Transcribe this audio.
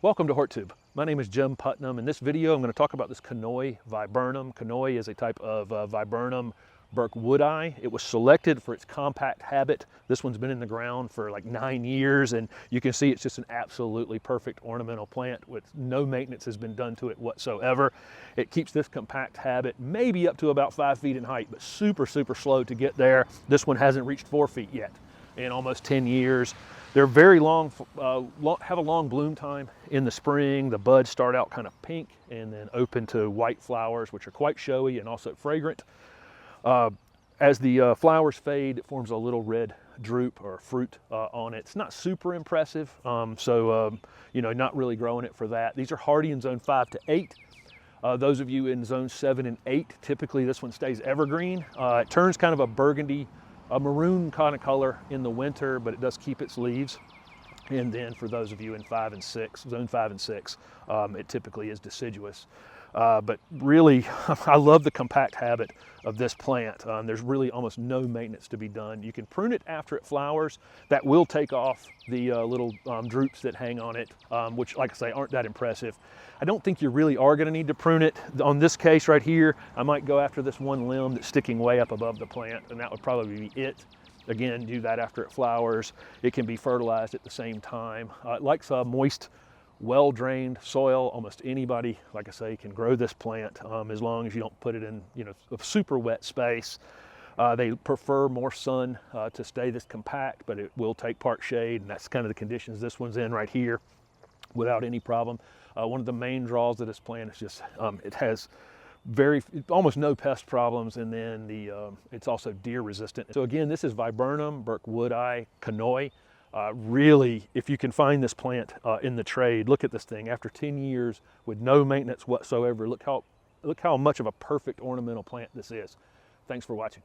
Welcome to HortTube. My name is Jim Putnam. In this video, I'm going to talk about this Conoy Viburnum. Conoy is a type of viburnum Burkewoodii. It was selected for its compact habit. This one's been in the ground for like 9 years, and you can see it's just an absolutely perfect ornamental plant with no maintenance has been done to it whatsoever. It keeps this compact habit maybe up to about 5 feet in height, but super slow to get there. This one hasn't reached 4 feet yet in almost 10 years. They're very long, have a long bloom time in the spring. The buds start out kind of pink and then open to white flowers, which are quite showy and also fragrant. As the flowers fade, it forms a little red drupe or fruit on it. It's not super impressive, you know, not really growing it for that. These are hardy in zone 5 to 8. Those of you in zone 7 and 8, typically this one stays evergreen. It turns kind of a burgundy, a maroon kind of color in the winter, but it does keep its leaves. And then for those of you in 5 and 6, zone 5 and 6, it typically is deciduous. But really, I love the compact habit of this plant. There's really almost no maintenance to be done. You can prune it after it flowers. That will take off the little drupes that hang on it, which, like I say, aren't that impressive. I don't think you really are going to need to prune it. On this case right here, I might go after this one limb that's sticking way up above the plant, and that would probably be it. Again, do that after it flowers. It can be fertilized at the same time. It likes a moist, well-drained soil. Almost anybody, like I say, can grow this plant as long as you don't put it in, you know, a super wet space. They prefer more sun to stay this compact, but it will take part shade, and that's kind of the conditions this one's in right here without any problem. One of the main draws of this plant is just it has almost no pest problems, and then it's also deer resistant. So again, this is Viburnum Burkewoodii Conoy. Really, if you can find this plant in the trade, look at this thing. After 10 years with no maintenance whatsoever, look how much of a perfect ornamental plant this is. Thanks for watching.